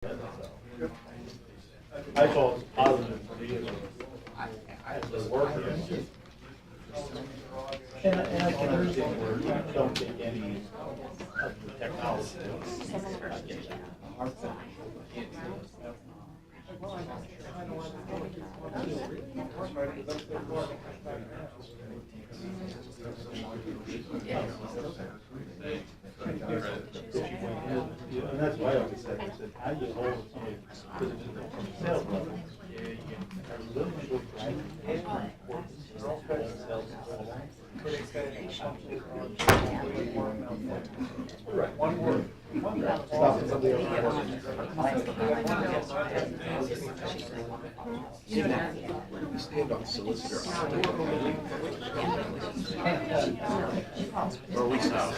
I thought it was positive for me. The work and I can understand where you don't take any of the technology. And that's why I always said, how do you hold somebody position from the sales level? One word. Stand on solicitor. Or we stop.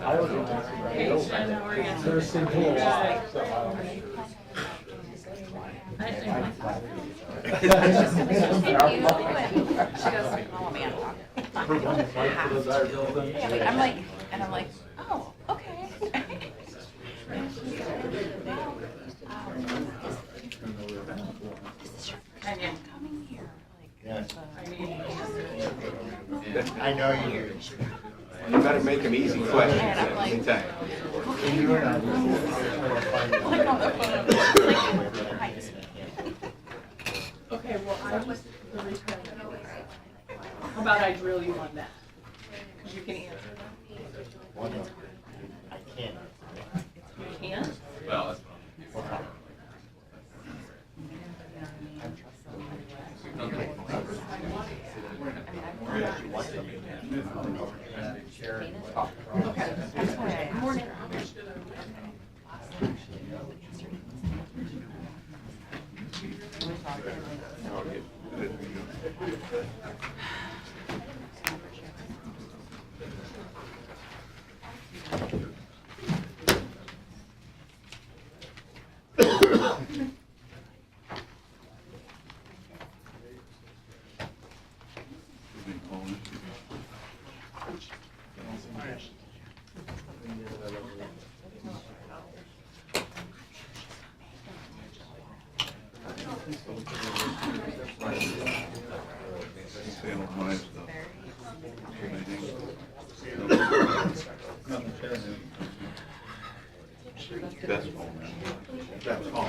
I was going to ask you. There's some cool lives. She goes, oh man. I'm like, oh, okay. Is this your first time coming here? Yes. I know you. You better make them easy questions And I'm like, anytime. Okay, well, I was the return. How about I drill you on that? Because you can answer that. I can't. You can? Well, that's that's all, man. That's all.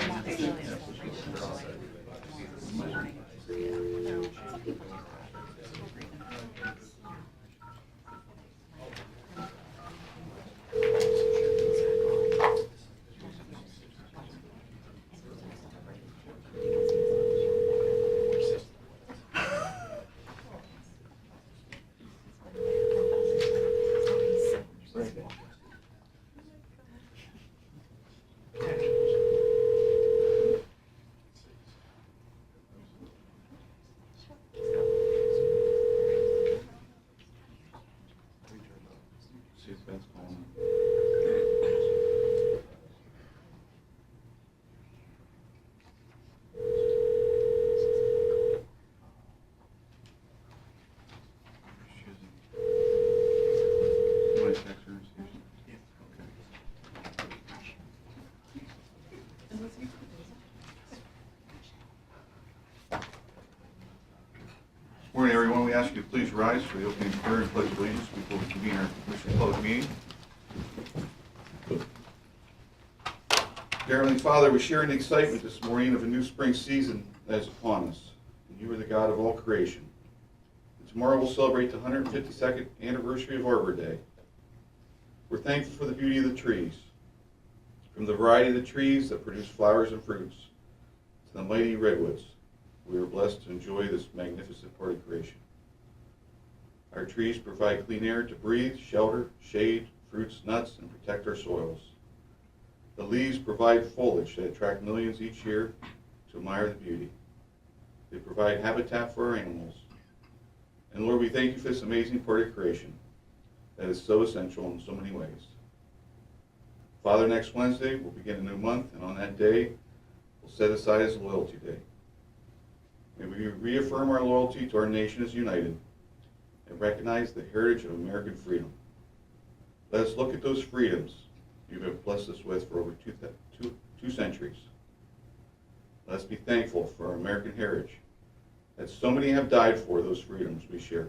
See if that's calling. You want to text her and see if she- Okay. Morning, everyone. We ask you to please rise for the opening prayer and pledge allegiance before we convene our commission public meeting. Dear Heavenly Father, we share in the excitement this morning of a new spring season that is upon us. And you are the God of all creation. And tomorrow we'll celebrate the 152nd anniversary of Arbor Day. We're thankful for the beauty of the trees. From the variety of the trees that produce flowers and fruits to the mighty redwoods, we are blessed to enjoy this magnificent part of creation. Our trees provide clean air to breathe, shelter, shade, fruits, nuts, and protect our soils. The leaves provide foliage that attract millions each year to admire the beauty. They provide habitat for our animals. And Lord, we thank you for this amazing part of creation that is so essential in so many ways. Father, next Wednesday we'll begin a new month, and on that day we'll set aside as a loyalty day. May we reaffirm our loyalty to our nation as united and recognize the heritage of American freedom. Let us look at those freedoms you have blessed us with for over 2 centuries. Let's be thankful for our American heritage, that so many have died for those freedoms we share.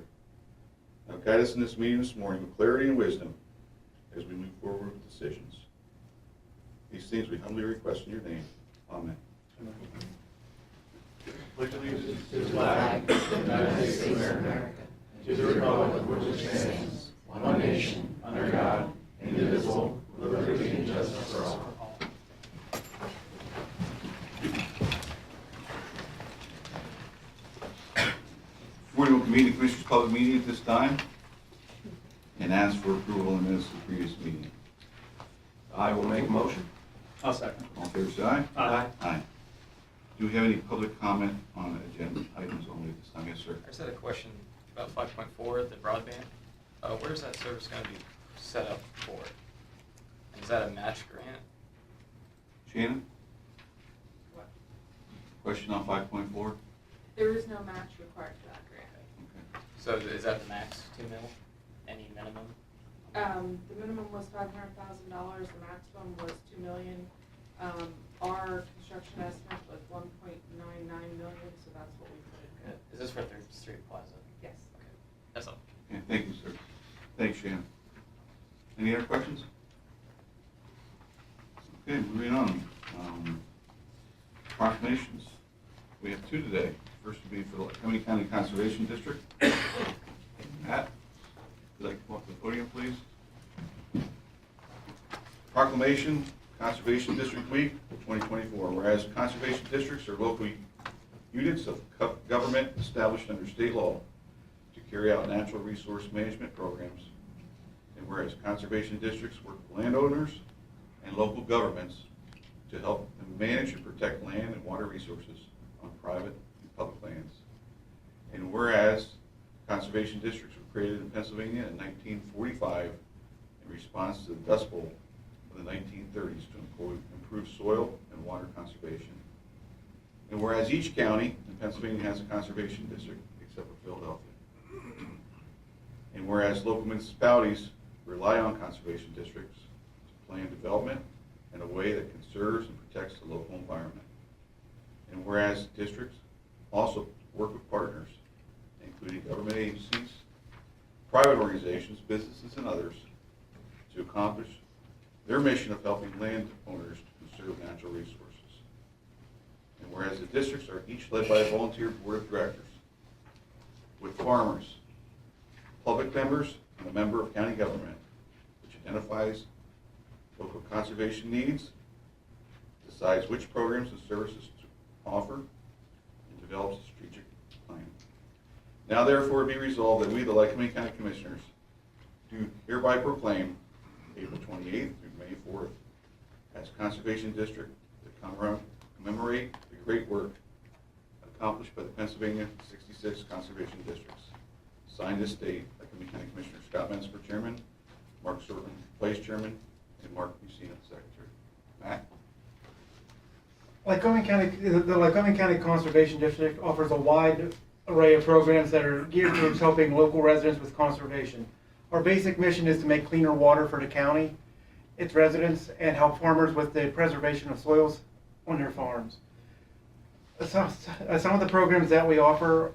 Now guide us in this meeting this morning with clarity and wisdom as we move forward with decisions. These things we humbly request in your name. Amen. Pledge allegiance to the flag of the United States of America, and to the republic for which it stands, one nation, under God, indivisible, with liberty and justice for all. Morning will convene the Commissioners' public meeting at this time and ask for approval in the minutes of the previous meeting. I will make a motion. I'll second. All in favor, say aye. Aye. Aye. Do we have any public comment on agenda items only at this time? Yes, sir. I just had a question about 5.4, the broadband. Where's that service going to be set up for? And is that a match grant? Shannon, What? question on 5.4? There is no match required for that grant. Okay. So is that the max 2 mil? Any minimum? The minimum was $500,000, the maximum was $2 million. Our construction estimate was $1.99 million, so that's what we put in. Is this for 3rd Street Plaza? Yes. Okay, that's all. Okay, thank you, sir. Thanks, Shannon. Any other questions? Okay, moving on. Proclamations. We have 2 today. First will be for the Lycoming County Conservation District. Matt, would you like to come up to the podium, please? Proclamation, Conservation District Week 2024. Whereas conservation districts are local units of government established under state law to carry out natural resource management programs. And whereas conservation districts work with landowners and local governments to help them manage and protect land and water resources on private and public lands. And whereas conservation districts were created in Pennsylvania in 1945 in response to the Dust Bowl of the 1930s to improve soil and water conservation. And whereas each county in Pennsylvania has a conservation district except for Philadelphia. And whereas local municipalities rely on conservation districts to plan development in a way that conserves and protects the local environment. And whereas districts also work with partners, including government agencies, private organizations, businesses, and others, to accomplish their mission of helping landowners to conserve natural resources. And whereas the districts are each led by a volunteer board of directors, with farmers, public members, and a member of county government, which identifies local conservation needs, decides which programs and services to offer, and develops a strategic plan. Now therefore be resolved that we, the Lycoming County Commissioners, do hereby proclaim April 28th through May 4th as Conservation District to commemorate the great work accomplished by the Pennsylvania 66 Conservation Districts. Signed this date, Lycoming County Commissioner Scott Mensker, Chairman, Mark Sortman, Vice Chairman, and Mark Mussina, Secretary. Matt? The Lycoming County Conservation District offers a wide array of programs that are geared towards helping local residents with conservation. Our basic mission is to make cleaner water for the county, its residents, and help farmers with the preservation of soils on their farms. Some of the programs that we offer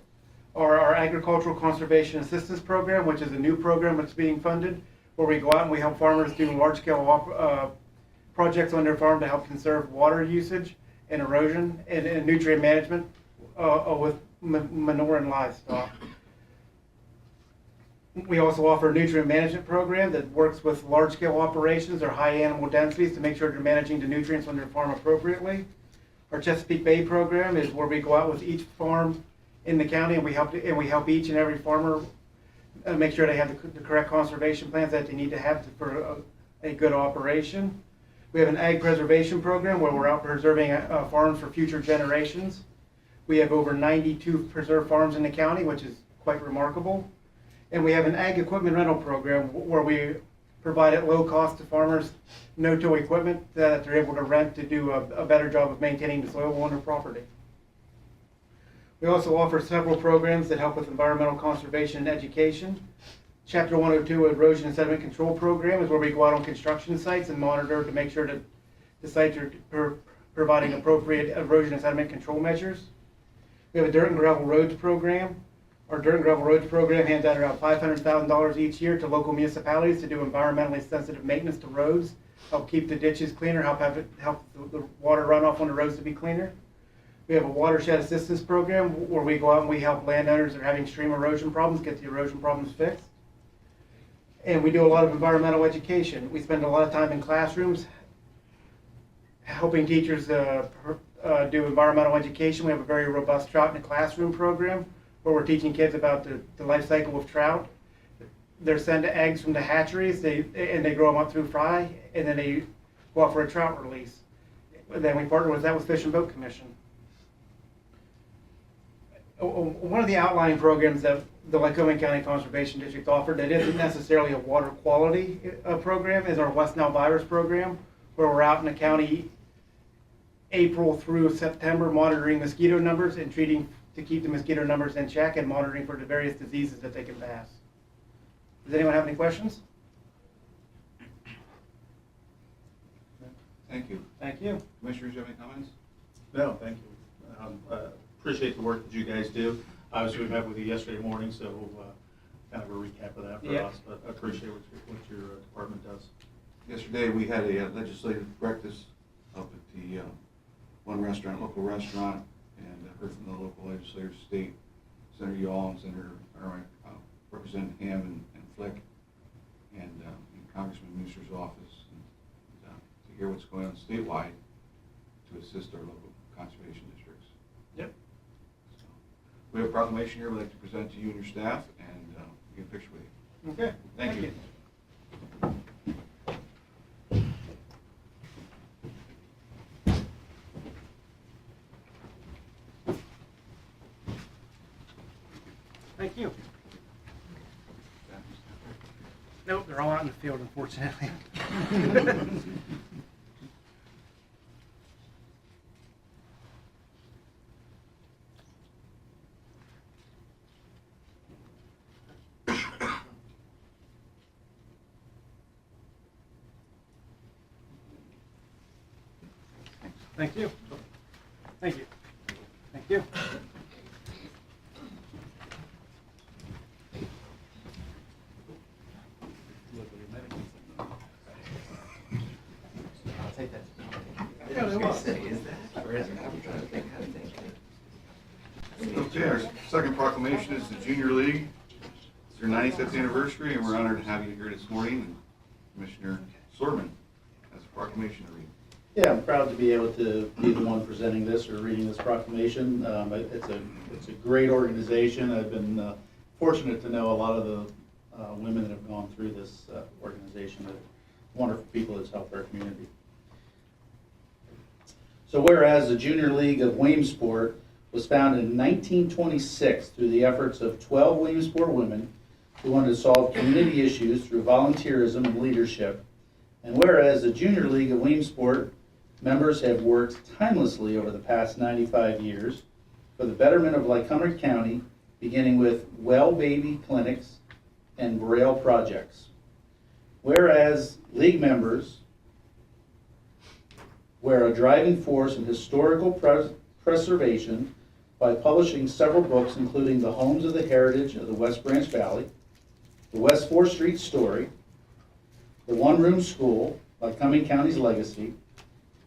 are our Agricultural Conservation Assistance Program, which is a new program that's being funded, where we go out and we help farmers do large-scale projects on their farm to help conserve water usage and erosion and nutrient management with manure and livestock. We also offer a nutrient management program that works with large-scale operations or high animal densities to make sure they're managing the nutrients on their farm appropriately. Our Chesapeake Bay program is where we go out with each farm in the county and we help each and every farmer make sure they have the correct conservation plans that they need to have for a good operation. We have an ag preservation program where we're out preserving farms for future generations. We have over 92 preserved farms in the county, which is quite remarkable. And we have an ag equipment rental program where we provide at low cost to farmers no-till equipment that they're able to rent to do a better job of maintaining the soil on their property. We also offer several programs that help with environmental conservation and education. Chapter 102 Erosion and Sediment Control Program is where we go out on construction sites and monitor to make sure that the sites are providing appropriate erosion and sediment control measures. We have a dirt and gravel roads program. Our dirt and gravel roads program hands out around $500,000 each year to local municipalities to do environmentally sensitive maintenance to roads, help keep the ditches cleaner, help the water runoff on the roads to be cleaner. We have a watershed assistance program where we go out and we help landowners that are having stream erosion problems get the erosion problems fixed. And we do a lot of environmental education. We spend a lot of time in classrooms helping teachers do environmental education. We have a very robust trout in the classroom program where we're teaching kids about the life cycle of trout. They're sent eggs from the hatcheries, and they grow them up through fry, and then they go out for a trout release. Then we partner with that with Fish and Boat Commission. One of the outlying programs that the Lycoming County Conservation District offered that isn't necessarily a water quality program is our West Nile virus program, where we're out in the county April through September monitoring mosquito numbers and treating to keep the mosquito numbers in check and monitoring for the various diseases that they can pass. Does anyone have any questions? Thank you. Thank you. Commissioners, you have any comments? No, thank you. Appreciate the work that you guys do. Obviously, we met with you yesterday morning, so kind of a recap of that for Yeah. us, but I appreciate what your department does. Yesterday, we had a legislative breakfast up at the one restaurant, local restaurant, and I heard from the local legislators, state Senator Yaw and Representative Ham and Flick, and Congressman Mooser's office, and to hear what's going on statewide to assist our local conservation districts. Yep. So, we have a proclamation here we'd like to present to you and your staff, and get a picture with you. Okay. Thank you. Thank you. Nope, they're all out in the field, unfortunately. Thank you. Thank you. Thank you. I'll take that. Okay, our second proclamation is the Junior League. It's their 95th anniversary, and we're honored to have you here this morning. And Commissioner Sorman has a proclamation to read. Yeah, I'm proud to be able to be the one presenting this or reading this proclamation. It's a great organization. I've been fortunate to know a lot of the women that have gone through this organization. They're wonderful people that's helped our community. So whereas the Junior League of Williamsport was founded in 1926 through the efforts of 12 Williamsport women who wanted to solve community issues through volunteerism and leadership, and whereas the Junior League of Williamsport members have worked tirelessly over the past 95 years for the betterment of Lycoming County, beginning with well baby clinics and Braille projects. Whereas League members were a driving force in historical preservation by publishing several books, including The Homes of the Heritage of the West Branch Valley, The West 4th Street Story, The One Room School, Lycoming County's Legacy,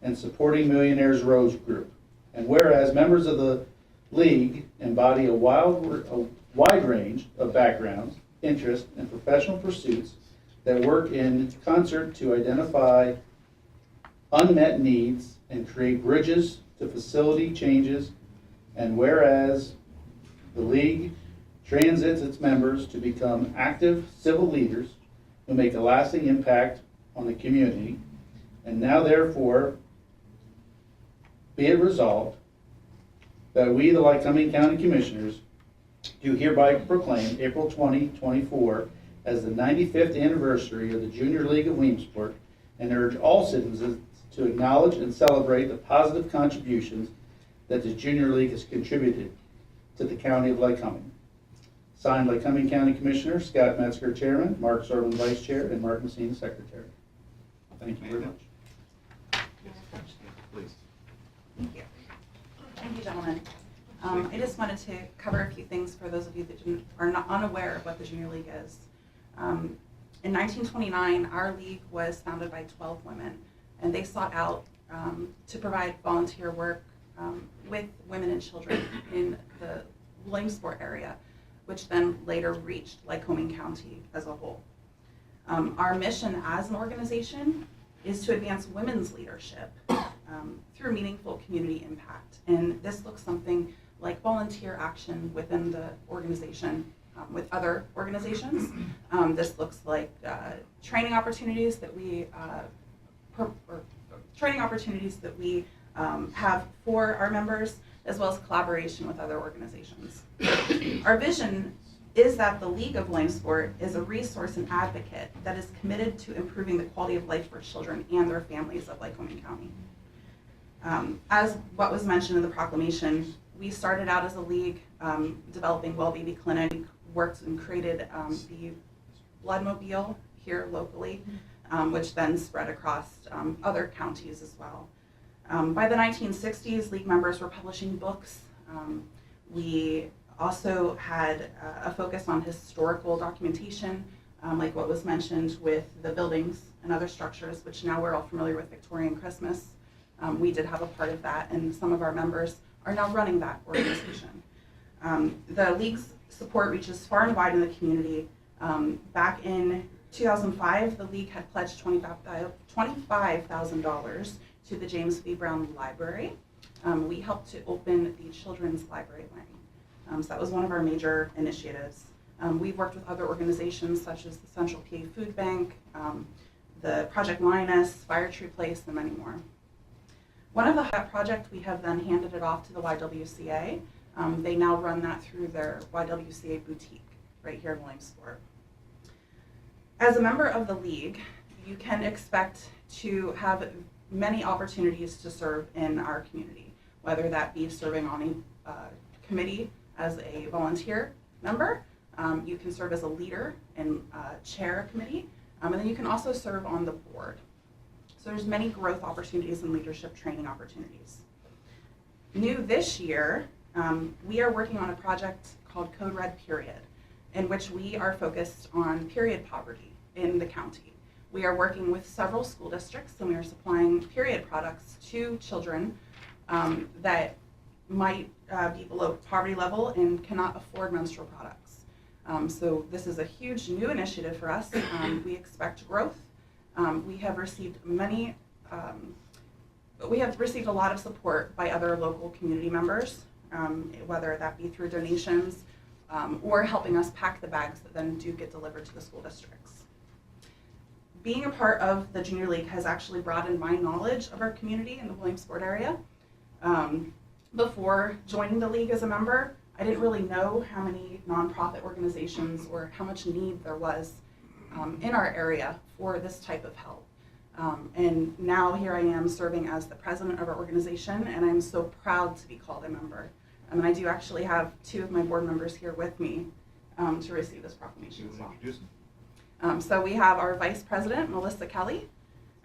and supporting Millionaires Roads Group. And whereas members of the League embody a wide range of backgrounds, interests, and professional pursuits that work in concert to identify unmet needs and create bridges to facility changes, and whereas the League transits its members to become active civil leaders who make a lasting impact on the community, and now therefore be it resolved that we, the Lycoming County Commissioners, do hereby proclaim April 2024 as the 95th anniversary of the Junior League of Williamsport, and urge all citizens to acknowledge and celebrate the positive contributions that the Junior League has contributed to the County of Lycoming. Signed, Lycoming County Commissioner Scott Metzger, Chairman, Mark Sorman, Vice Chair, and Mark Messina, Secretary. Thank you very much. Please. Thank you. Thank you, gentlemen. I just wanted to cover a few things for those of you that are not unaware of what the Junior League is. In 1929, our league was founded by 12 women, and they sought out to provide volunteer work with women and children in the Williamsport area, which then later reached Lycoming County as a whole. Our mission as an organization is to advance women's leadership through meaningful community impact. And this looks something like volunteer action within the organization with other organizations. This looks like training opportunities that we have for our members, as well as collaboration with other organizations. Our vision is that the League of Williamsport is a resource and advocate that is committed to improving the quality of life for children and their families of Lycoming County. As what was mentioned in the proclamation, we started out as a league developing Well Baby Clinic, worked and created the Bloodmobile here locally, which then spread across other counties as well. By the 1960s, league members were publishing books. We also had a focus on historical documentation, like what was mentioned with the buildings and other structures, which now we're all familiar with Victorian Christmas. We did have a part of that, and some of our members are now running that organization. The league's support reaches far and wide in the community. Back in 2005, the league had pledged $25,000 to the James V. Brown Library. We helped to open the Children's Library Wing. So that was one of our major initiatives. We've worked with other organizations such as the Central PA Food Bank, the Project Linus, Fire Tree Place, and many more. One of that project, we have then handed it off to the YWCA. They now run that through their YWCA boutique right here in Williamsport. As a member of the league, you can expect to have many opportunities to serve in our community, whether that be serving on a committee as a volunteer member, you can serve as a leader and chair a committee, and then you can also serve on the board. So there's many growth opportunities and leadership training opportunities. New this year, we are working on a project called Code Red Period, in which we are focused on period poverty in the county. We are working with several school districts, and we are supplying period products to children that might be below poverty level and cannot afford menstrual products. So this is a huge new initiative for us. We expect growth. We have received a lot of support by other local community members, whether that be through donations or helping us pack the bags that then do get delivered to the school districts. Being a part of the Junior League has actually broadened my knowledge of our community in the Williamsport area. Before joining the league as a member, I didn't really know how many nonprofit organizations or how much need there was in our area for this type of help. And now here I am serving as the president of our organization, and I'm so proud to be called a member. And I do actually have two of my board members here with me to receive this proclamation as well. So we have our vice president, Melissa Kelly,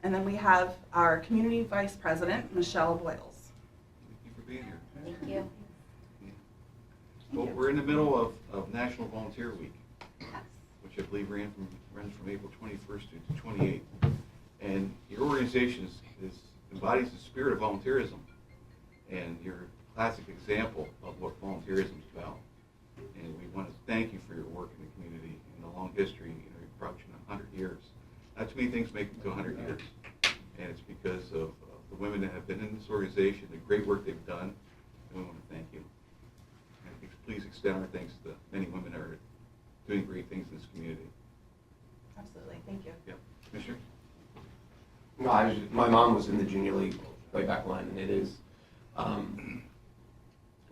and then we have our community vice president, Michelle Boyles. Thank you for being here. Thank you. Well, we're in the middle of National Volunteer Week, which I believe runs from April 21st to 28th. And your organization embodies the spirit of volunteerism, and you're a classic example of what volunteerism is about. And we want to thank you for your work in the community and the long history. You're approaching 100 years. Not too many things make it to 100 years, and it's because of the women that have been in this organization, the great work they've done, and we want to thank you. And please extend our thanks to the many women that are doing great things in this community. Absolutely, thank you. Yeah, Commissioner? No, my mom was in the Junior League way back when, and it is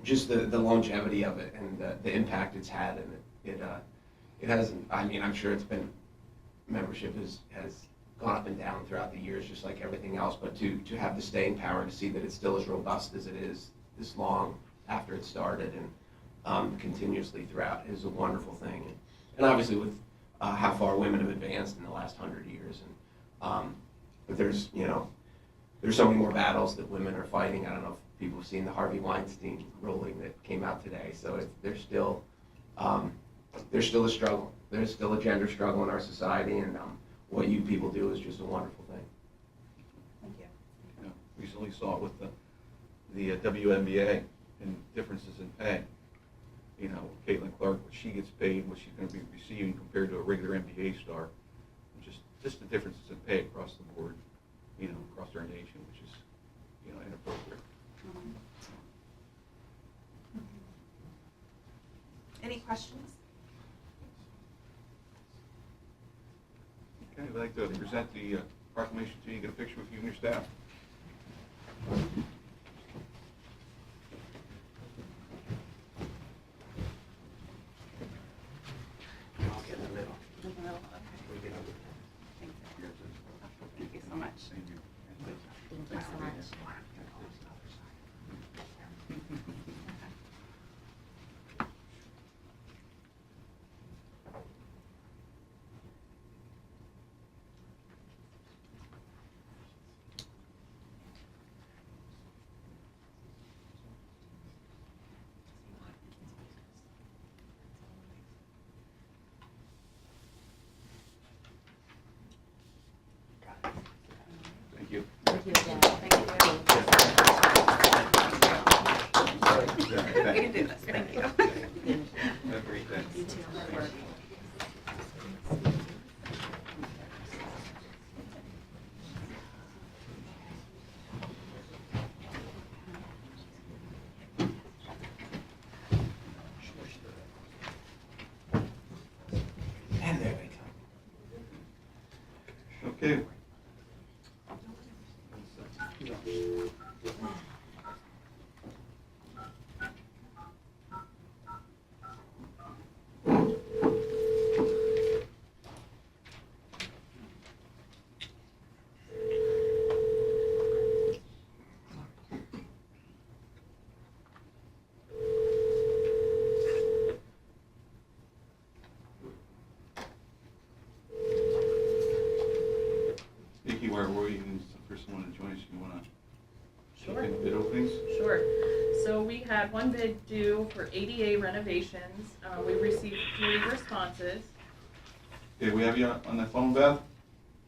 just the longevity of it and the impact it's had, and it hasn't. I mean, I'm sure membership has gone up and down throughout the years, just like everything else. But to have the staying power, to see that it's still as robust as it is this long after it started and continuously throughout is a wonderful thing. And obviously with how far women have advanced in the last 100 years, and but there's so many more battles that women are fighting. I don't know if people have seen the Harvey Weinstein ruling that came out today. So there's still a struggle. There's still a gender struggle in our society, and what you people do is just a wonderful thing. Thank you. You know, recently saw it with the WNBA and differences in pay. You know, Caitlin Clark, what she gets paid, what she's going to be receiving compared to a regular NBA star. Just the differences in pay across the board, you know, across our nation, which is, you know, inappropriate. Any questions? Okay, I'd like to present the proclamation to you. Get a picture with you and your staff. I'll get in the middle. Okay. Thank you so much. Thank you. Thank you so much. Thank you. Thank you again. Thank you. Yeah, We can do this. Thank you. Have a great day. You too. And there we go. Okay. Nikki, where were you? The first one to join us, you want to? Sure. Bid openings? Sure. So we had one bid due for ADA renovations. We received 3 responses. Okay, we have you on the phone, Beth?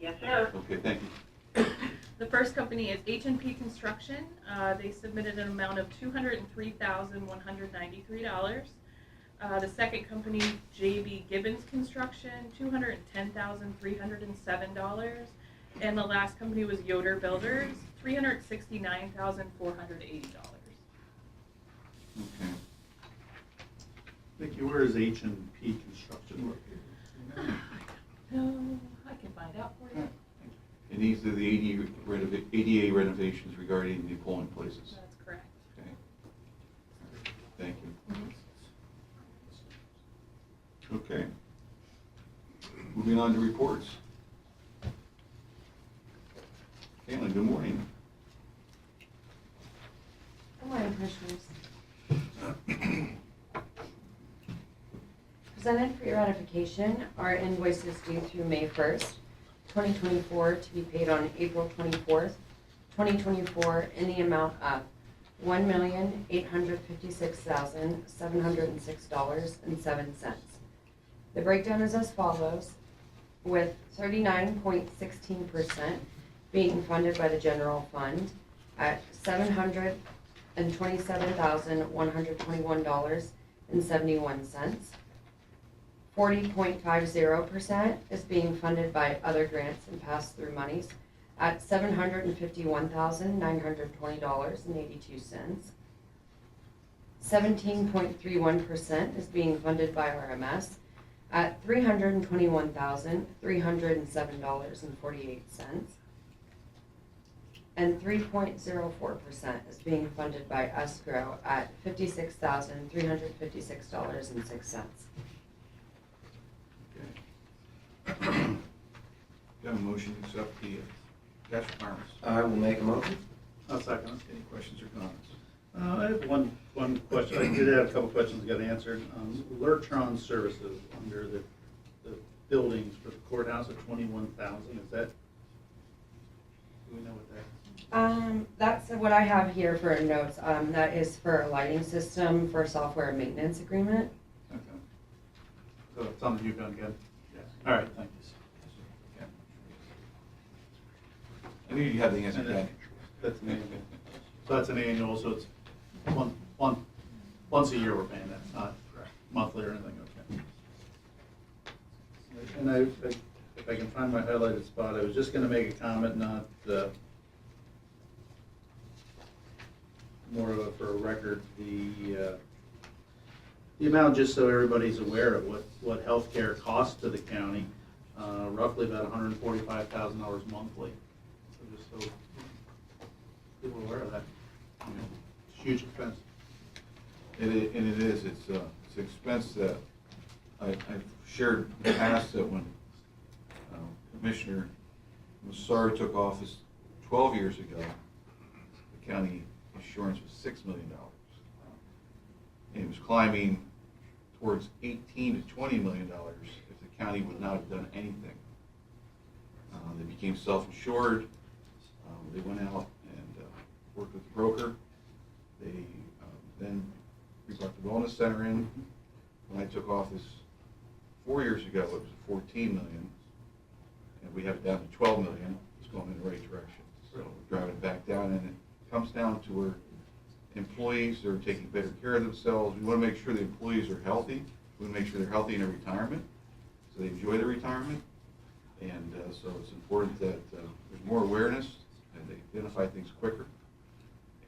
Yes, sir. Okay, thank you. The first company is H&P Construction. They submitted an amount of $203,193. The second company, JB Gibbons Construction, $210,307. And the last company was Yoder Builders, $369,480. Okay. Nikki, where is H&P Construction located? No, I can find out for you. And these are the ADA renovations regarding the polling places. That's correct. Okay. Thank you. Okay. Moving on to reports. Caitlin, good morning. Good morning, Commissioners. Presented for your ratification are invoices due through May 1st, 2024 to be paid on April 24th, 2024 in the amount of $1,856,706.07. The breakdown is as follows, with 39.16% being funded by the general fund at $727,121.71. 40.50% is being funded by other grants and pass-through monies at $751,920.82. 17.31% is being funded by RMS at $321,307.48. And 3.04% is being funded by escrow at $56,356.06. Okay. Do you have a motion to accept the cash requirements? I will make a motion. I'll second. Any questions or comments? I have one question. I did have a couple questions that got answered. Lurtron services under the buildings for the courthouse at 21,000. Is that? Do we know what that? That's what I have here for notes. That is for a lighting system for software maintenance agreement. Okay. So it's something you've done, Ken? Yes. All right, thank you. I knew you had the answer, And then- Ken. That's an annual. So that's an annual, so it's once a year we're paying that, not monthly or anything, okay? And if I can find my highlighted spot, I was just gonna make a comment, not, more of a, for a record, the amount, just so everybody's aware of what healthcare costs to the county, roughly about $145,000 monthly. So just so people are aware of that. It's a huge expense. And it is, it's an expense that I've shared in the past, that when Commissioner Massar took office 12 years ago, the county insurance was $6 million. And it was climbing towards $18 to $20 million if the county would not have done anything. They became self-insured. They went out and worked with the broker. They then we brought the wellness center in. When I took office 4 years ago, it was 14 million, and we have it down to 12 million. It's going in the right direction. So we're driving it back down, and it comes down to where employees are taking better care of themselves. We want to make sure the employees are healthy. We want to make sure they're healthy in their retirement, so they enjoy their retirement. And so it's important that there's more awareness and they identify things quicker.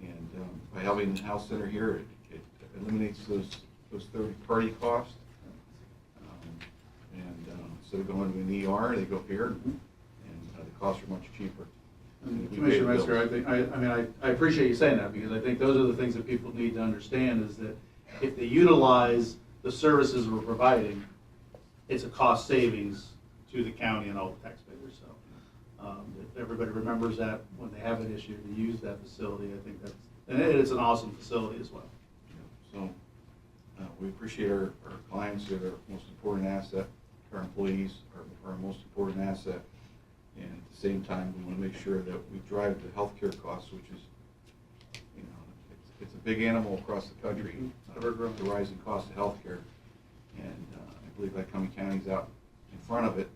And by having the health center here, it eliminates those third-party costs. Instead of going to an ER, they go here, and the costs are much cheaper. And We pay Commissioner the bills. Metzger, I appreciate you saying that, because I think those are the things that people need to understand, is that if they utilize the services we're providing, it's a cost savings to the county and all the taxpayers. So if everybody remembers that when they have an issue to use that facility, I think that's, and it's an awesome facility as well. So we appreciate our clients. They're our most important asset. Our employees are our most important asset. And at the same time, we want to make sure that we drive the healthcare costs, which is, it's a big animal across the country, the rising cost of healthcare. And I believe Lycoming County's out in front of it,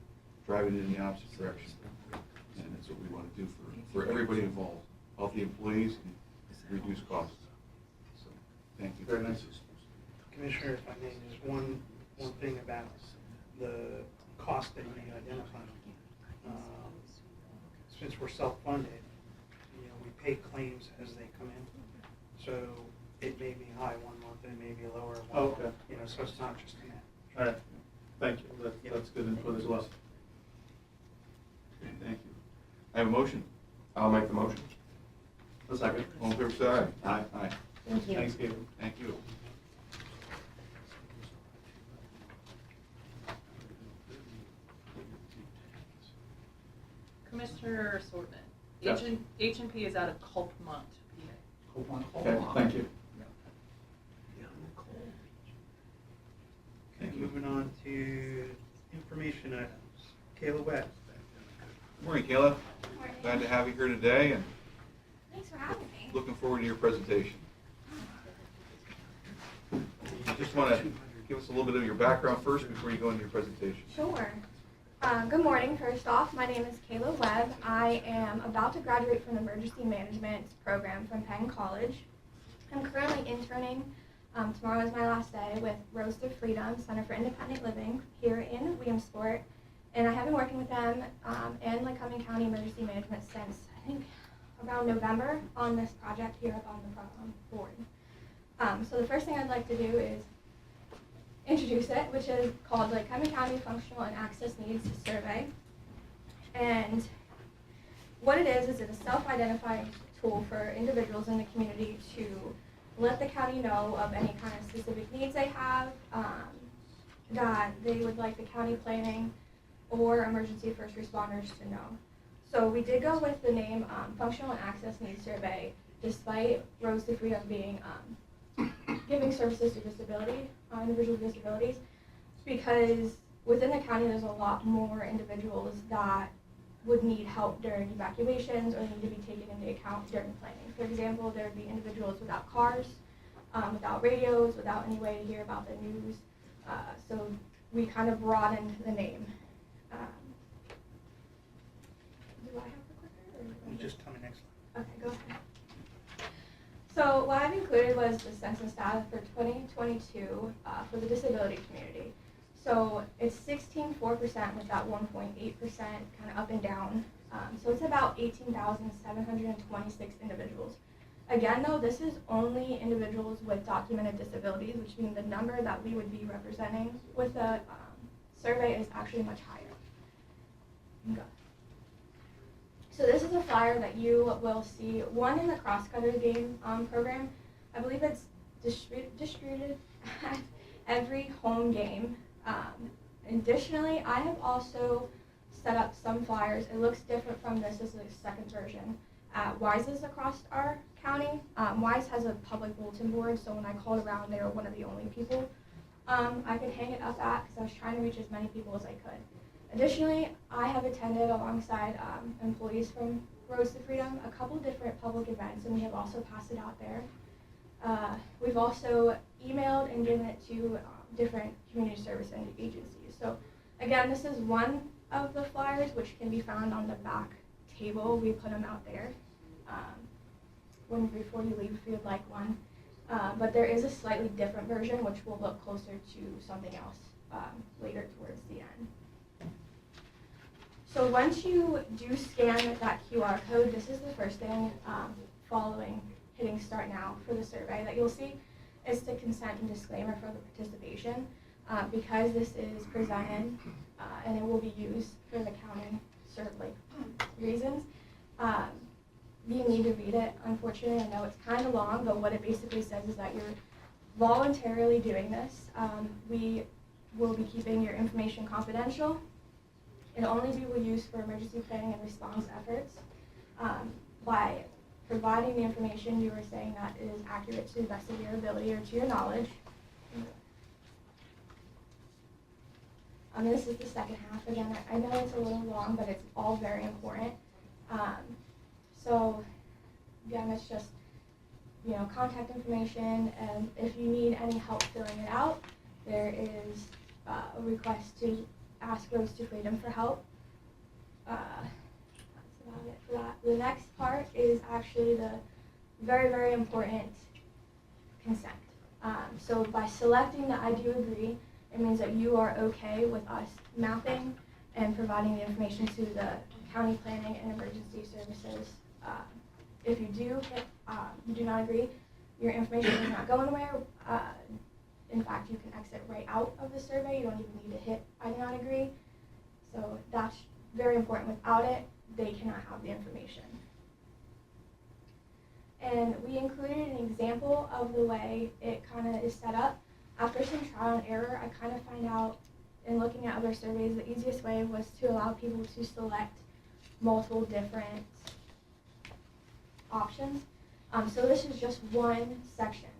driving it in the opposite direction. And that's what we want to do for everybody involved, healthy employees and reduce costs. So, thank you. Very nice. Commissioner, if I may, just one thing about the cost that you identified. Since we're self-funded, we pay claims as they come in. So it may be high one month and it may be lower one month. Okay. So it's not just a net. All right, thank you. That's good input as well. Okay, thank you. I have a motion. I'll make the motion. A second. All in favor, say aye. Aye. Aye. Thank you. Thanks, Gabe. Thank you. Commissioner Sortman, Yes. H&P is out of Culpmont, PA. Okay, thank you. Okay, moving on to information items. Kayla Webb. Good morning, Kayla. Glad to have you here today, and Thanks for having me. looking forward to your presentation. You just want to give us a little bit of your background first before you go into your presentation. Sure. Good morning. First off, my name is Kayla Webb. I am about to graduate from the Emergency Management program from Penn College. I'm currently interning. Tomorrow is my last day with Rose to Freedom Center for Independent Living here in Williamsport. And I have been working with them and Lycoming County Emergency Management since, I think, around November on this project here up on the board. So the first thing I'd like to do is introduce it, which is called Lycoming County Functional and Access Needs Survey. And what it is it's a self-identifying tool for individuals in the community to let the county know of any kind of specific needs they have, that they would like the county planning or emergency first responders to know. So we did go with the name Functional and Access Needs Survey, despite Rose to Freedom being giving services to individuals with disabilities, because within the county there's a lot more individuals that would need help during evacuations or need to be taken into account during planning. For example, there would be individuals without cars, without radios, without any way to hear about the news. So we kind of broadened the name. Do I have the clicker? Or You just tell me next slide. Okay, go ahead. So what I've included was the census data for 2022 for the disability community. So it's 16.4% with that 1.8% kind of up and down. So it's about 18,726 individuals. Again, though, this is only individuals with documented disabilities, which means the number that we would be representing with the survey is actually much higher. Go. So this is a flyer that you will see, one in the cross-country game program. I believe it's distributed at every home game. Additionally, I have also set up some flyers. It looks different from this. This is the second version. At Wise's across our county. Wise has a public bulletin board, so when I called around, they were one of the only people I could hang it up at because I was trying to reach as many people as I could. Additionally, I have attended alongside employees from Roads to Freedom a couple different public events, and we have also passed it out there. We've also emailed and given it to different community service agencies. So again, this is one of the flyers which can be found on the back table. We put them out there before you leave if you would like one. But there is a slightly different version which will look closer to something else later towards the end. So once you do scan that QR code, this is the first thing following hitting start now for the survey that you'll see. Is the consent and disclaimer for the participation. Because this is presented and it will be used for the county reasons, you need to read it. Unfortunately, I know it's kind of long, but what it basically says is that you're voluntarily doing this. We will be keeping your information confidential. It'll only be used for emergency planning and response efforts. By providing the information, you are saying that it is accurate to the best of your ability or to your knowledge. This is the second half. Again, I know it's a little long, but it's all very important. So again, it's just, contact information, and if you need any help filling it out, there is a request to ask Roads to Freedom for help. That's about it for that. The next part is actually the very, very important consent. So by selecting the I do agree, it means that you are okay with us mapping and providing the information to the county planning and emergency services. If you do not agree, your information is not going anywhere. In fact, you can exit right out of the survey. You don't even need to hit I do not agree. So that's very important. Without it, they cannot have the information. And we included an example of the way it kind of is set up. After some trial and error, I kind of find out in looking at other surveys, the easiest way was to allow people to select multiple different options. So this is just one section.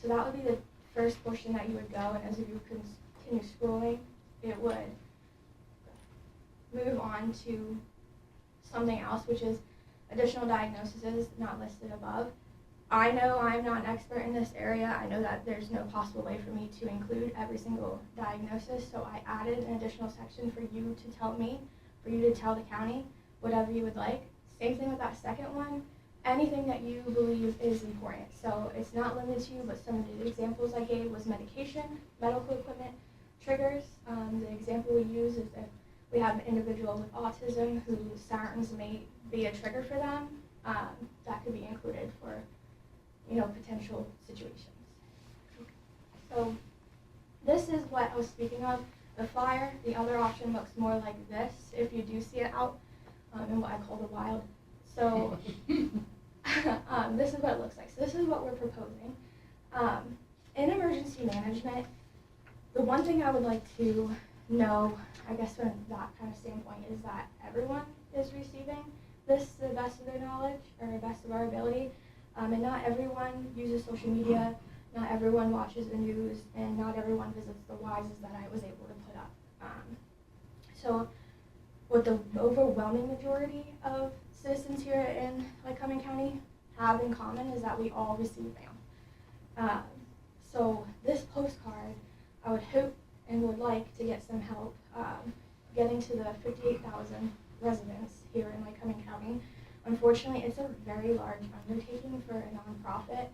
So that would be the first portion that you would go, and as you continue scrolling, it would move on to something else, which is additional diagnoses not listed above. I know I'm not an expert in this area. I know that there's no possible way for me to include every single diagnosis, so I added an additional section for you to tell me, for you to tell the county, whatever you would like. Same thing with that second one, anything that you believe is important. So it's not limited to, but some of the examples I gave was medication, medical equipment, triggers. The example we use is if we have an individual with autism whose sirens may be a trigger for them, that could be included for potential situations. So this is what I was speaking of, the flyer. The other option looks more like this if you do see it out in what I call the wild. So this is what it looks like. So this is what we're proposing. In emergency management, the one thing I would like to know, I guess from that kind of standpoint, is that everyone is receiving this to the best of their knowledge or the best of our ability. And not everyone uses social media, not everyone watches the news, and not everyone visits the Wises that I was able to put up. So what the overwhelming majority of citizens here in Lycoming County have in common is that we all receive mail. So this postcard, I would hope and would like to get some help getting to the 58,000 residents here in Lycoming County. Unfortunately, it's a very large undertaking for a nonprofit.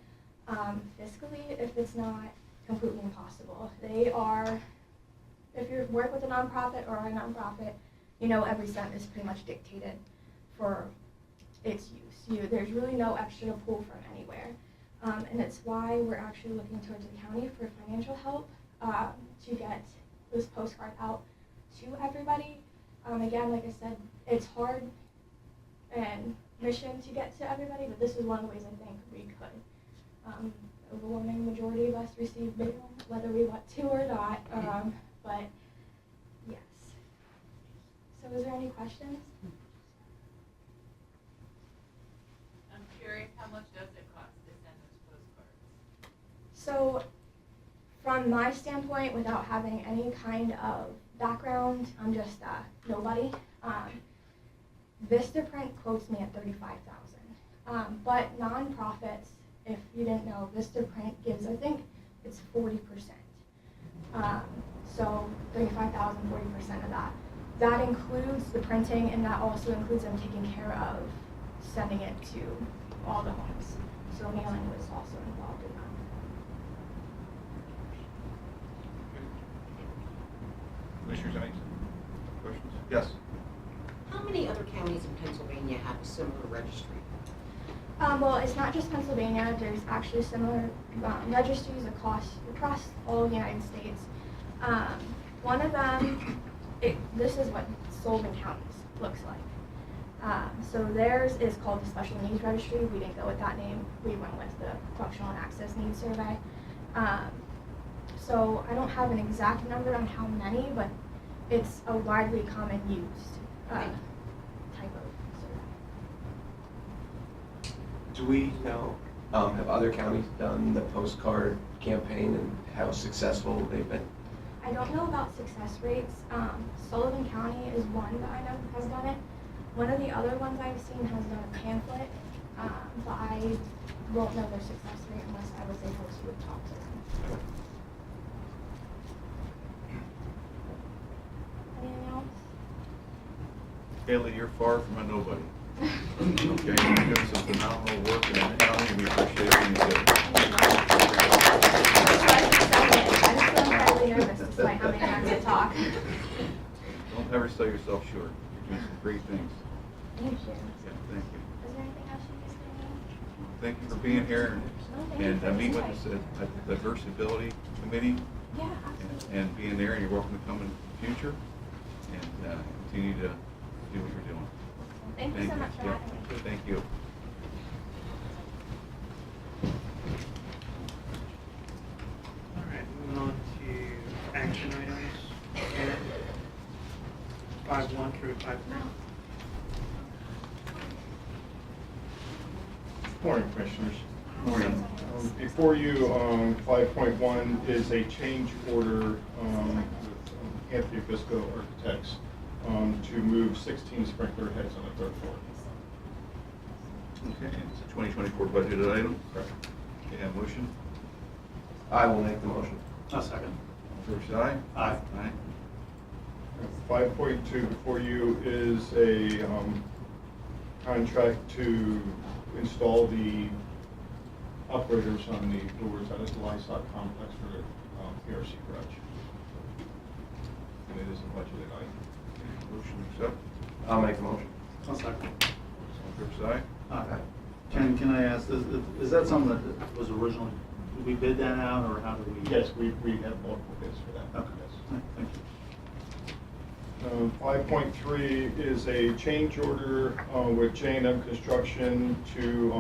Fiscally, if it's not completely impossible. They are, if you work with a nonprofit or a nonprofit, you know every cent is pretty much dictated for its use. There's really no extra to pull from anywhere. And it's why we're actually looking towards the county for financial help to get this postcard out to everybody. Again, like I said, it's hard and mission to get to everybody, but this is one of the ways I think we could. Overwhelming majority of us receive mail, whether we want to or not, but yes. So is there any questions? I'm curious, how much does it cost to send those postcards? So from my standpoint, without having any kind of background, I'm just nobody. Vistaprint quotes me at $35,000, but nonprofits, if you didn't know, Vistaprint gives, I think it's 40%. So $35,000, 40% of that. That includes the printing, and that also includes them taking care of sending it to all the homes. So mailing was also involved in that. Commissioners, any questions? Yes. How many other counties in Pennsylvania have a similar registry? Well, it's not just Pennsylvania. There's actually similar registries across all of the United States. One of them, this is what Sullivan County's looks like. So theirs is called the Special Needs Registry. We didn't go with that name. We went with the Functional and Access Needs Survey. So I don't have an exact number on how many, but it's a widely common used type of survey. Do we know, have other counties done the postcard campaign and how successful they've been? I don't know about success rates. Sullivan County is one that I know has done it. One of the other ones I've seen has done a pamphlet, but I won't know their success rate unless I was able to talk to them. Anything else? Haley, you're far from a nobody. Okay, you're doing some phenomenal work in the county, and we appreciate everything you do. I'm still incredibly nervous despite how many times I talk. Don't ever sell yourself short. You're doing some great things. Thank you. Yeah, thank you. Is there anything else you guys need? Thank you for being here and meeting with us at the Diversity Committee Yeah, absolutely. and being there, and you're welcome to come in the future and continue to do what you're doing. Thank you so much for Yeah, having me. thank you. All right, moving on to action items. And 5.1 through 5.3. Morning, Commissioners. Morning. Before you, 5.1 is a change order with Anthony Bisco Architects to move 16 sprinkler heads on the third floor. Okay, it's a 2024 budgeted item. Correct. Okay, have a motion? I will make the motion. I'll second. All fair side? Aye. Aye. 5.2 before you is a contract to install the operators on the doors out of the Lycoming complex for the PRC garage. And it is a budgeted item. Motion accept. I'll make the motion. I'll second. All fair side? Aye. Can I ask, is that something that was originally, did we bid that out, or how did we? Yes, we have multiple bids for that. Okay, Yes. thank you. 5.3 is a change order with J&M Construction to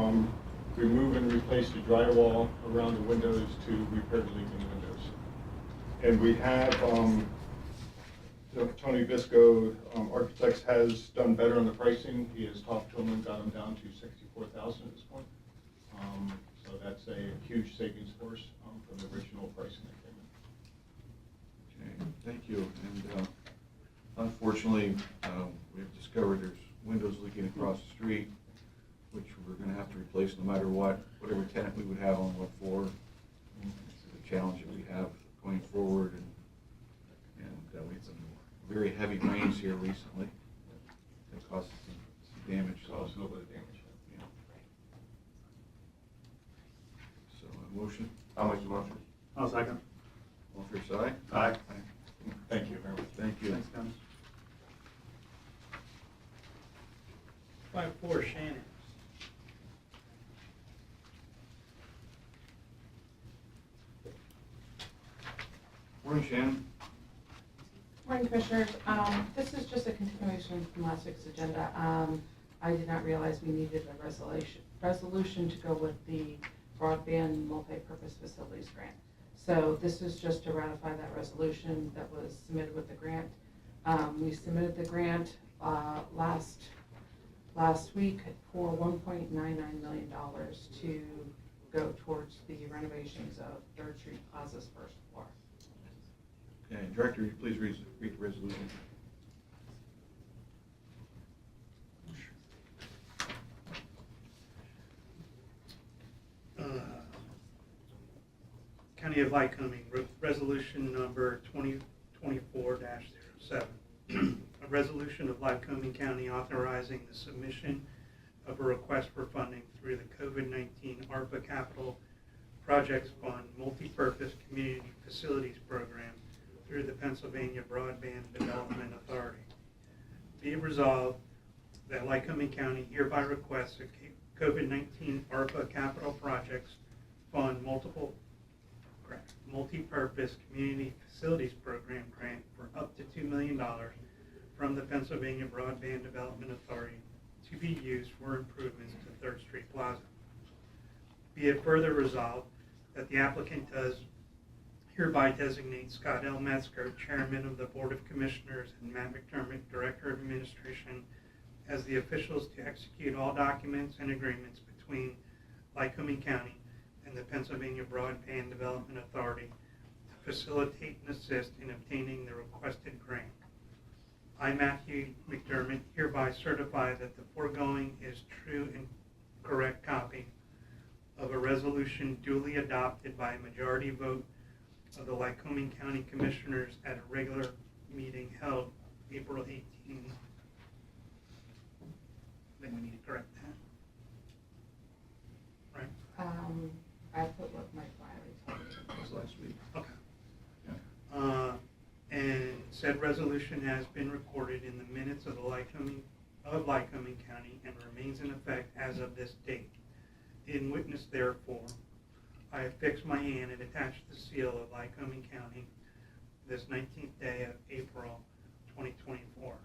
remove and replace the drywall around the windows to repair the leaking windows. And we have, Tony Bisco Architects has done better on the pricing. He has talked to them and got them down to $64,000 at this point. So that's a huge savings for us from the original pricing that came in. Okay, thank you. And unfortunately, discovered there's windows leaking across the street, which we're gonna have to replace no matter what, whatever tenant we would have on what floor. It's a challenge that we have going forward, and we had some very heavy rains here recently that caused some damage. Caused a little bit of damage. Yeah. So, a motion, I'll make the motion. I'll second. all fair side? Aye. Thank you very much. Thank you. Thanks, Dennis. 5-4 Shannon. Morning, Shannon. Morning, Commissioners. This is just a continuation from last week's agenda. I did not realize we needed a resolution to go with the broadband multi-purpose facilities grant. So this is just to ratify that resolution that was submitted with the grant. We submitted the grant last week for $1.99 million to go towards the renovations of 3rd Street Plaza's first floor. Okay, Director, will you please read the resolution? County of Lycoming, resolution number 2024-07. A resolution of Lycoming County authorizing the submission of a request for funding through the COVID-19 ARPA Capital Projects Fund Multipurpose Community Facilities Program through the Pennsylvania Broadband Development Authority. Be it resolved that Lycoming County hereby requests a COVID-19 ARPA Capital Projects Fund Multipurpose Community Facilities Program grant for up to $2 million from the Pennsylvania Broadband Development Authority to be used for improvements to 3rd Street Plaza. Be it further resolved that the applicant does hereby designate Scott L. Metzger, Chairman of the Board of Commissioners, and Matt McDermott, Director of Administration, as the officials to execute all documents and agreements between Lycoming County and the Pennsylvania Broadband Development Authority to facilitate and assist in obtaining the requested grant. I, Matthew McDermott, hereby certify that the foregoing is true and correct copy of a resolution duly adopted by a majority vote of the Lycoming County Commissioners at a regular meeting held April 18. I think we need to correct that. Right? I put what Mike Wiley told me. That was last week. Okay. Yeah. And said resolution has been recorded in the minutes of Lycoming County and remains in effect as of this date. In witness therefore, I have fixed my hand and attached the seal of Lycoming County this 19th day of April 2024.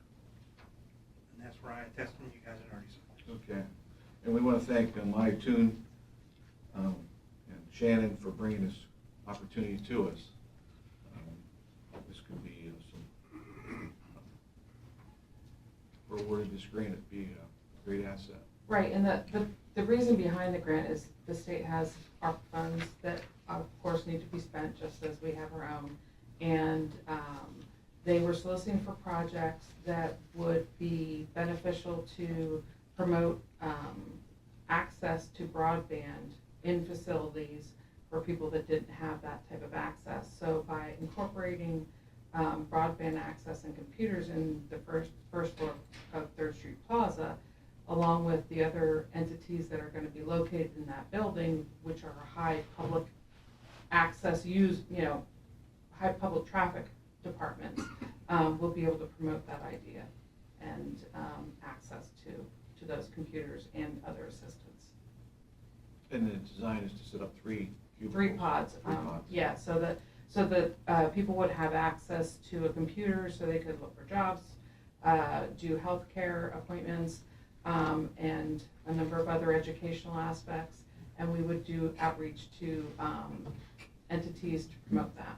And that's where I attest when you guys had already signed. Okay, and we want to thank Maya Toon and Shannon for bringing this opportunity to us. This could be we're awarded this grant, it'd be a great asset. Right, and the reason behind the grant is the state has ARPA funds that of course need to be spent just as we have our own. And they were soliciting for projects that would be beneficial to promote access to broadband in facilities for people that didn't have that type of access. So by incorporating broadband access and computers in the first floor of 3rd Street Plaza, along with the other entities that are going to be located in that building, which are high public access high public traffic departments, we'll be able to promote that idea and access to those computers and other assistance. And the design is to set up three pods. Yeah, so that people would have access to a computer so they could look for jobs, do healthcare appointments, and a number of other educational aspects. And we would do outreach to entities to promote that.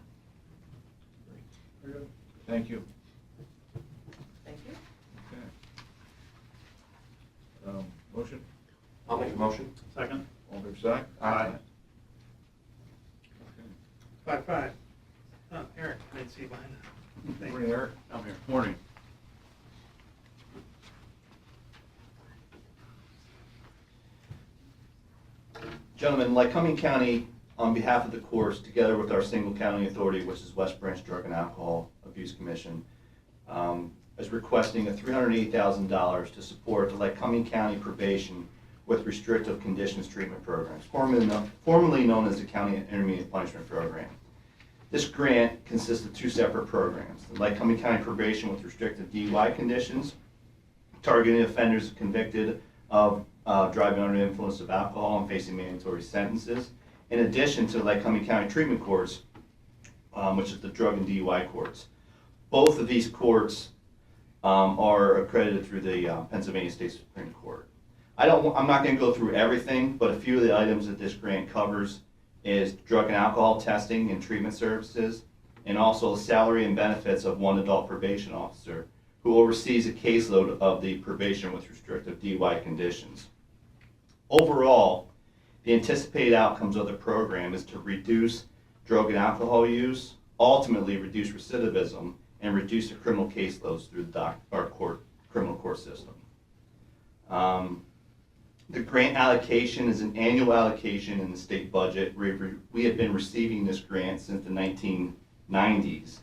Very good. Thank you. Thank you. Okay. Motion? I'll make a motion. Second. All fair side? Aye. Okay. 5-5. Oh, Eric, I didn't see you behind that. Thank Morning, you. Eric. I'm here. Morning. Gentlemen, Lycoming County, on behalf of the courts, together with our single county authority, which is West Branch Drug and Alcohol Abuse Commission, is requesting a $380,000 to support the Lycoming County probation with restrictive conditions treatment programs, formerly known as the County Intermediate Punishment Program. This grant consists of 2 separate programs: the Lycoming County probation with restrictive DUI conditions, targeting offenders convicted of driving under the influence of alcohol and facing mandatory sentences, in addition to the Lycoming County treatment courts, which is the drug and DUI courts. Both of these courts are accredited through the Pennsylvania State Supreme Court. I'm not going to go through everything, but a few of the items that this grant covers is drug and alcohol testing and treatment services, and also the salary and benefits of one adult probation officer who oversees a caseload of the probation with restrictive DUI conditions. Overall, the anticipated outcomes of the program is to reduce drug and alcohol use, ultimately reduce recidivism, and reduce the criminal caseloads through our criminal court system. The grant allocation is an annual allocation in the state budget. We have been receiving this grant since the 1990s.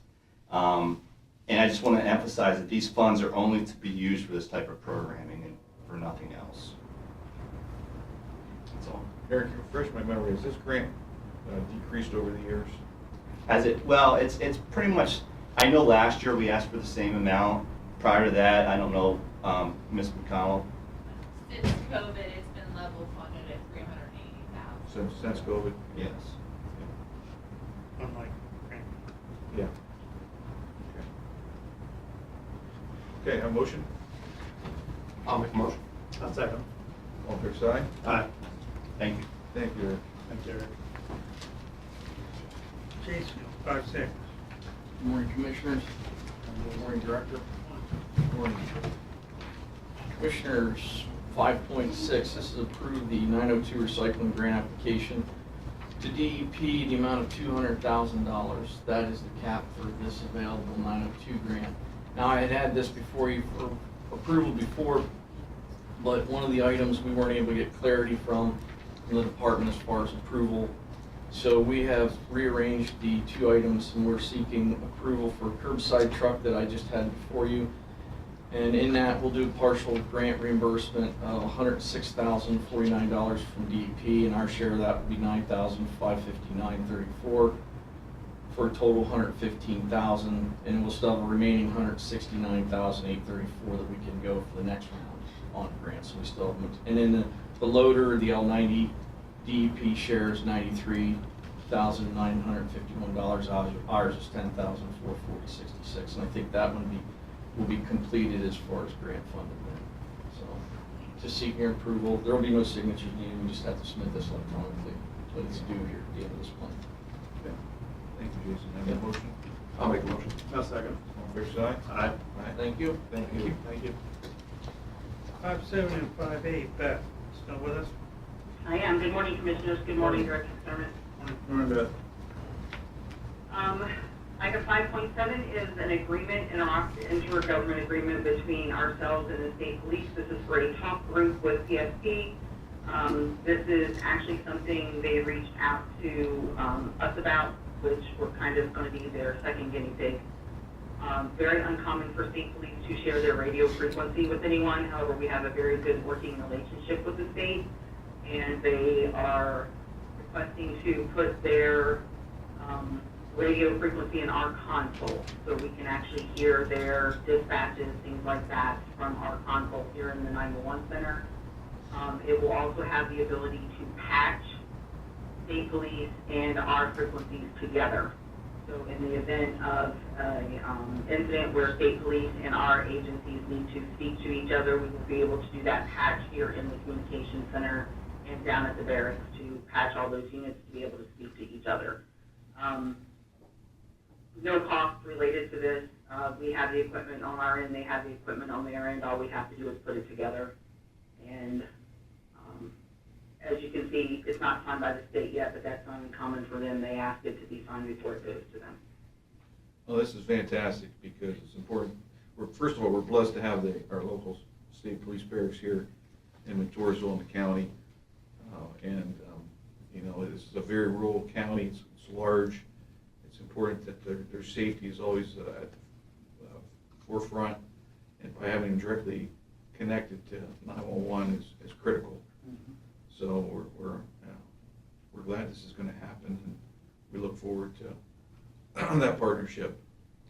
And I just want to emphasize that these funds are only to be used for this type of programming and for nothing else. That's all. Eric, refresh my memory, has this grant decreased over the years? Has it? Well, it's pretty much, I know last year we asked for the same amount. Prior to that, I don't know, Ms. McConnell. Since COVID, it's been level funded at $380,000. Since COVID? Yes. Unlike grant. Yeah. Okay, have a motion? I'll make a motion. I'll second. All fair side? Aye. Thank you. Thank you, Eric. Thank you, Eric. Jason, 5-6. Good morning, Commissioners. Good morning, Director. Good morning. Commissioners, 5.6, this is approve the 902 recycling grant application to DEP, the amount of $200,000. That is the cap for this available 902 grant. Now, I had this before you for approval before, but one of the items we weren't able to get clarity from the department as far as approval. So we have rearranged the 2 items, and we're seeking approval for curbside truck that I just had before you. And in that, we'll do a partial grant reimbursement of $106,049 from DEP, and our share of that would be $9,559.34 for a total of $115,000, and we'll still have a remaining $169,834 that we can go for the next round on grants. So we still have, and then the loader, the L90 DEP shares $93,951. Ours is $10,440.66, and I think that one will be completed as far as grant funding then. So, just seeking your approval. There will be no signatures needed. We just have to submit this electronically, but it's due here at the end of this month. Okay. Thank you, Jason. Have a motion? I'll make a motion. I'll second. All fair side? Aye. Thank you. Thank you. Thank you. 5-7 and 5-8. Beth, still with us? I am. Good morning, Commissioners. Good morning, Director Service. Morning, Beth. Item 5.7 is an agreement, an intergovernment agreement between ourselves and the state police. This is for a talk group with PSP. This is actually something they reached out to us about, which we're kind of going to be their second guinea pig. Very uncommon for state police to share their radio frequency with anyone. However, we have a very good working relationship with the state, and they are requesting to put their radio frequency in our console so we can actually hear their dispatches, things like that, from our console here in the 911 center. It will also have the ability to patch state police and our frequencies together. So in the event of an incident where state police and our agencies need to speak to each other, we will be able to do that patch here in the communication center and down at the barracks to patch all those units to be able to speak to each other. No cost related to this. We have the equipment on our end, they have the equipment on their end. All we have to do is put it together. And as you can see, it's not signed by the state yet, but that's uncommon for them. They ask it to be signed before it goes to them. Well, this is fantastic because it's important. First of all, we're blessed to have our local state police barracks here in Victoriaville in the county. And You know, this is a very rural county, it's large. It's important that their safety is always at the forefront, and by having them directly connected to 911 is critical. So we're glad this is going to happen, and we look forward to that partnership.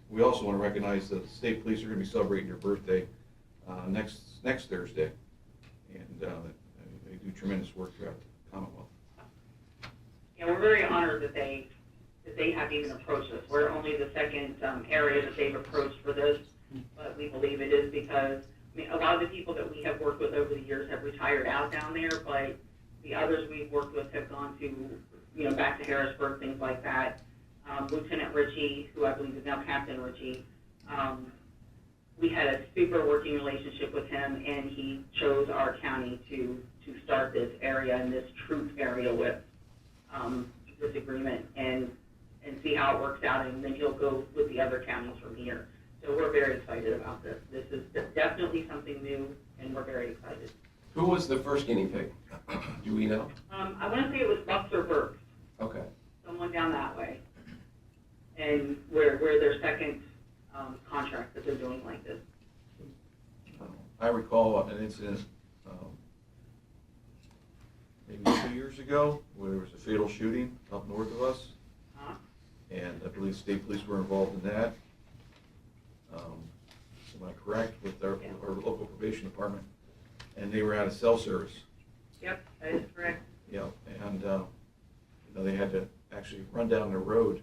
We also want to recognize that the state police are going to be celebrating their birthday next Thursday, and they do tremendous work throughout the Commonwealth. Yeah, we're very honored that they have even approached us. We're only the second area that they've approached for this, but we believe it is because a lot of the people that we have worked with over the years have retired out down there, but the others we've worked with have gone to, back to Harrisburg, things like that. Lieutenant Ritchie, who I believe is now Captain Ritchie, we had a super working relationship with him, and he chose our county to start this area and this troop area with this agreement and see how it works out, and then he'll go with the other counties from here. So we're very excited about this. This is definitely something new, and we're very excited. Who was the first guinea pig? Do we know? I want to say it was Bucks or Burke, Okay. someone down that way, and we're their second contract that they're doing like this. I recall an incident maybe 2 years ago where there was a fatal shooting up north of us, and I believe state police were involved in that. Am I correct, with our local probation department? And they were out of cell service. Yep, that is correct. Yeah, and they had to actually run down the road.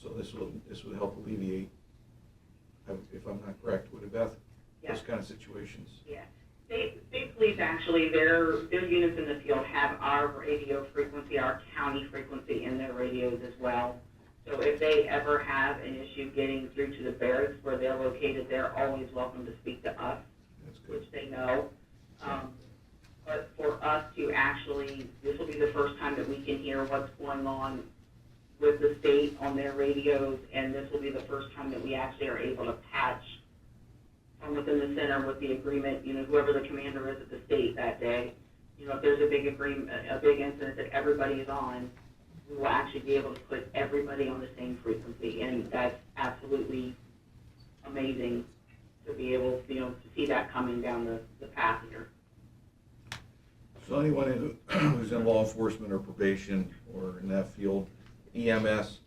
So this would help alleviate, if I'm not correct, would it, Beth? Yeah. Those kind of situations. Yeah. State police, actually, their units in the field have our radio frequency, our county frequency in their radios as well. So if they ever have an issue getting through to the barracks where they're located, they're always welcome to speak to us, which they know. But for us to actually, this will be the first time that we can hear what's going on with the state on their radios, and this will be the first time that we actually are able to patch from within the center with the agreement, whoever the commander is at the state that day. If there's a big agreement, a big incident that everybody is on, we will actually be able to put everybody on the same frequency, and that's absolutely amazing to be able, to see that coming down the path here. So anyone who's in law enforcement or probation or in that field, EMS,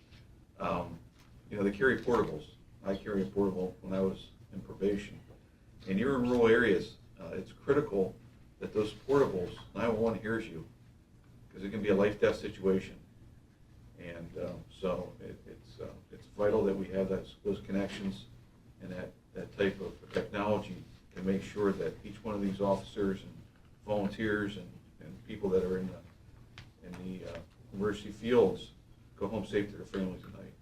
they carry portables. I carry a portable when I was in probation. And you're in rural areas, it's critical that those portables, 911 hears you, because it can be a life-death situation. And so it's vital that we have those connections and that type of technology to make sure that each one of these officers and volunteers and people that are in the emergency fields go home safe to their families at night.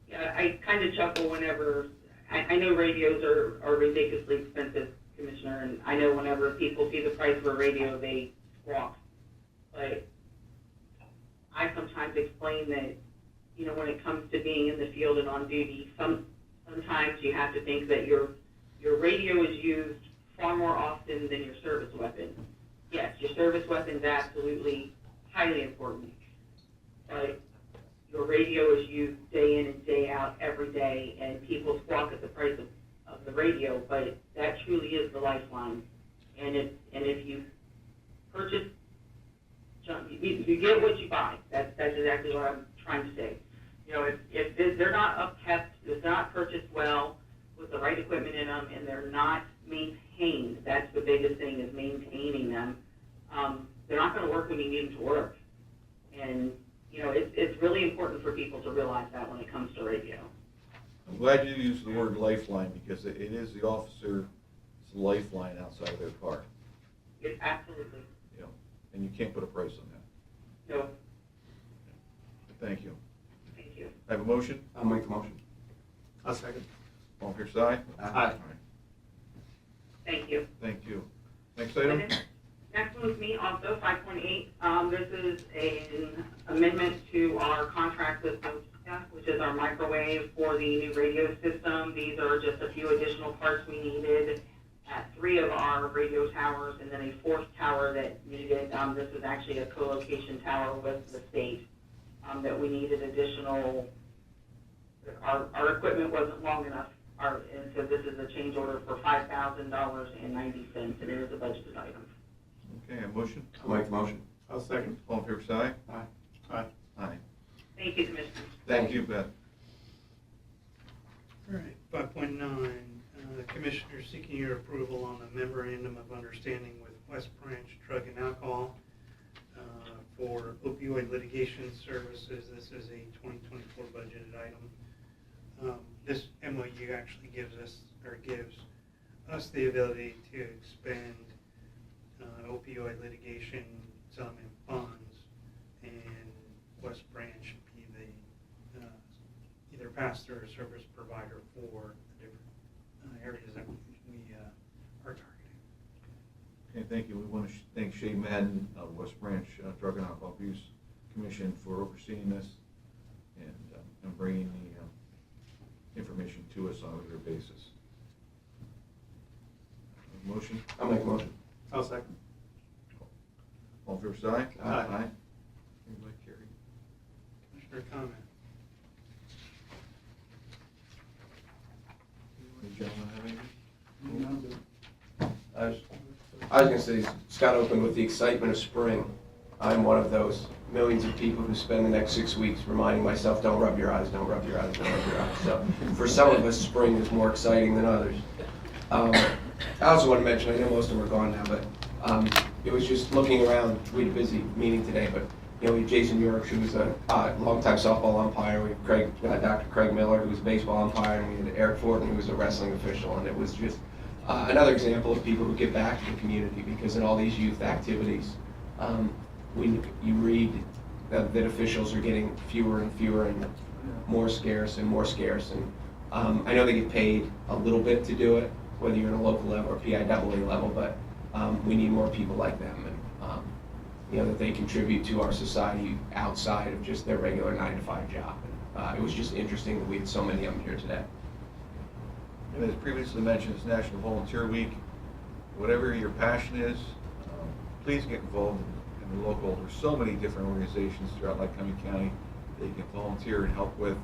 Yeah, I kind of chuckle whenever, I know radios are ridiculously expensive, Commissioner, and I know whenever people see the price of a radio, they squawk. But I sometimes explain that, when it comes to being in the field and on duty, sometimes you have to think that your radio is used far more often than your service weapon. Yes, your service weapon is absolutely highly important, but your radio is used day in and day out every day, and people squawk at the price of the radio, but that truly is the lifeline. And if you purchase, you get what you buy. That's exactly what I'm trying to say. If they're not upkept, if they're not purchased well with the right equipment in them, and they're not maintained, that's the biggest thing, is maintaining them. They're not going to work when you need them to work. And it's really important for people to realize that when it comes to radio. I'm glad you used the word lifeline, because it is the officer's lifeline outside of their car. Absolutely. And you can't put a price on that. No. Thank you. Thank you. I have a motion? I'll make the motion. I'll second. All fair side? Aye. All right. Thank you. Thank you. Next item? Next one is me also, 5.8. This is an amendment to our contract with Nokia, which is our microwave for the new radio system. These are just a few additional parts we needed at 3 of our radio towers, and then a 4th tower that needed, this is actually a co-location tower with the state, that we needed additional, our equipment wasn't long enough, and so this is a change order for $5,000.90, and it is a budgeted item. Okay, a motion? I'll make the motion. I'll second. All in favor, say aye. Aye. Aye. Aye. Thank you, Commissioners. Thank you. Beth. All right, 5.9, the Commissioner seeking your approval on the memorandum of understanding with West Branch Drug and Alcohol for opioid litigation services. This is a 2024 budgeted item. This MOU actually gives us the ability to expend opioid litigation settlement funds, and West Branch be the either pass-through or service provider for the different areas that we are targeting. Okay, thank you. We want to thank Shay Madden of West Branch Drug and Alcohol Abuse Commission for overseeing this and bringing the information to us on a regular basis. Motion? I'll make the motion. I'll second. All in favor, say aye. Aye. Aye. Anybody carry? Commissioner comment? Any gentlemen have anything? I was going to say, Scott opened with the excitement of spring. I'm one of those millions of people who spend the next 6 weeks reminding myself, don't rub your eyes, don't rub your eyes, don't rub your eyes. So for some of us, spring is more exciting than others. I also want to mention, I know most of them are gone now, but it was just looking around. We had a busy meeting today, but we have Jason York, who's a longtime softball umpire. We have Dr. Craig Miller, who's a baseball umpire, and we had Eric Fortin, who was a wrestling official. And it was just another example of people who give back to the community, because in all these youth activities, you read that officials are getting fewer and fewer and more scarce and more scarce. And I know they get paid a little bit to do it, whether you're in a local level or PIAA level, but we need more people like them, and that they contribute to our society outside of just their regular 9-to-5 job. And it was just interesting that we had so many of them here today. And as previously mentioned, it's National Volunteer Week. Whatever your passion is, please get involved in the local. There's so many different organizations throughout Lycoming County that you can volunteer and help with.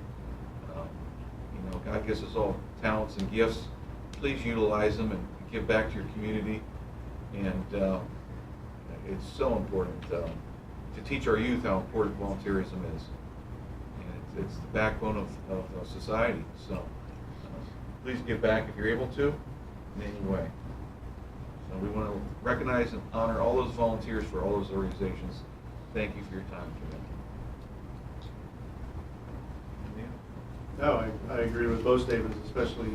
God gives us all talents and gifts. Please utilize them and give back to your community. And it's so important to teach our youth how important volunteerism is. And it's the backbone of society. So please give back if you're able to in any way. So we want to recognize and honor all those volunteers for all those organizations. Thank you for your time today. No, I agree with both statements, especially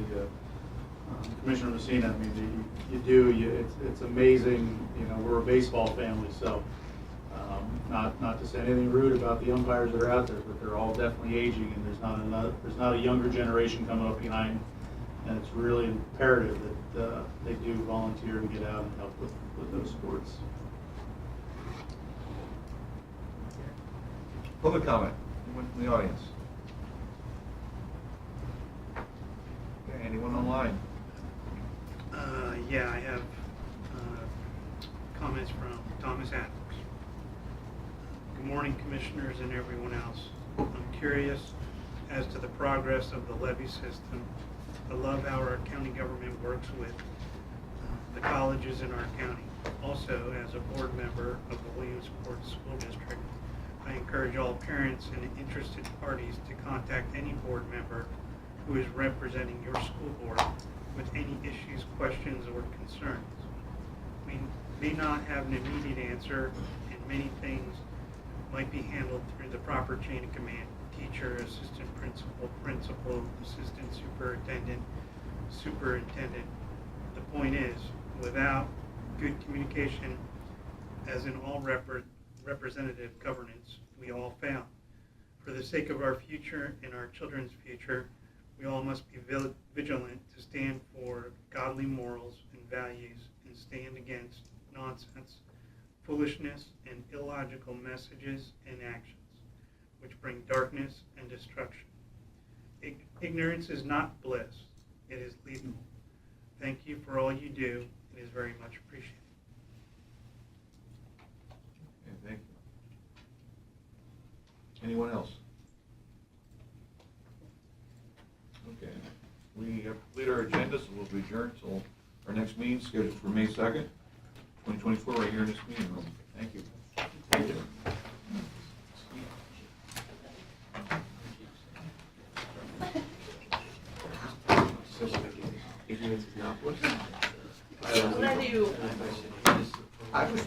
Commissioner Messina. I mean, it's amazing. We're a baseball family, so not to say anything rude about the umpires that are out there, but they're all definitely aging, and there's not a younger generation coming up behind, and it's really imperative that they do volunteer to get out and help with those sports. Public comment. Anyone from the audience? Okay, anyone online? Yeah, I have comments from Thomas Adams. Good morning, Commissioners and everyone else. I'm curious as to the progress of the levy system. I love how our county government works with the colleges in our county. Also, as a board member of the Williamsport School District, I encourage all parents and interested parties to contact any board member who is representing your school board with any issues, questions, or concerns. We may not have an immediate answer, and many things might be handled through the proper chain of command: teacher, assistant principal, principal, assistant superintendent, superintendent. The point is, without good communication, as in all representative governance, we all fail. For the sake of our future and our children's future, we all must be vigilant to stand for godly morals and values and stand against nonsense, foolishness, and illogical messages and actions, which bring darkness and destruction. Ignorance is not bliss, it is lethal. Thank you for all you do. It is very much appreciated. Okay, thank you. Anyone else? Okay, we have completed our agenda, so we'll be adjourned till our next meeting scheduled for May 2nd, 2024, right here in this meeting room. Thank you. Thank you. I was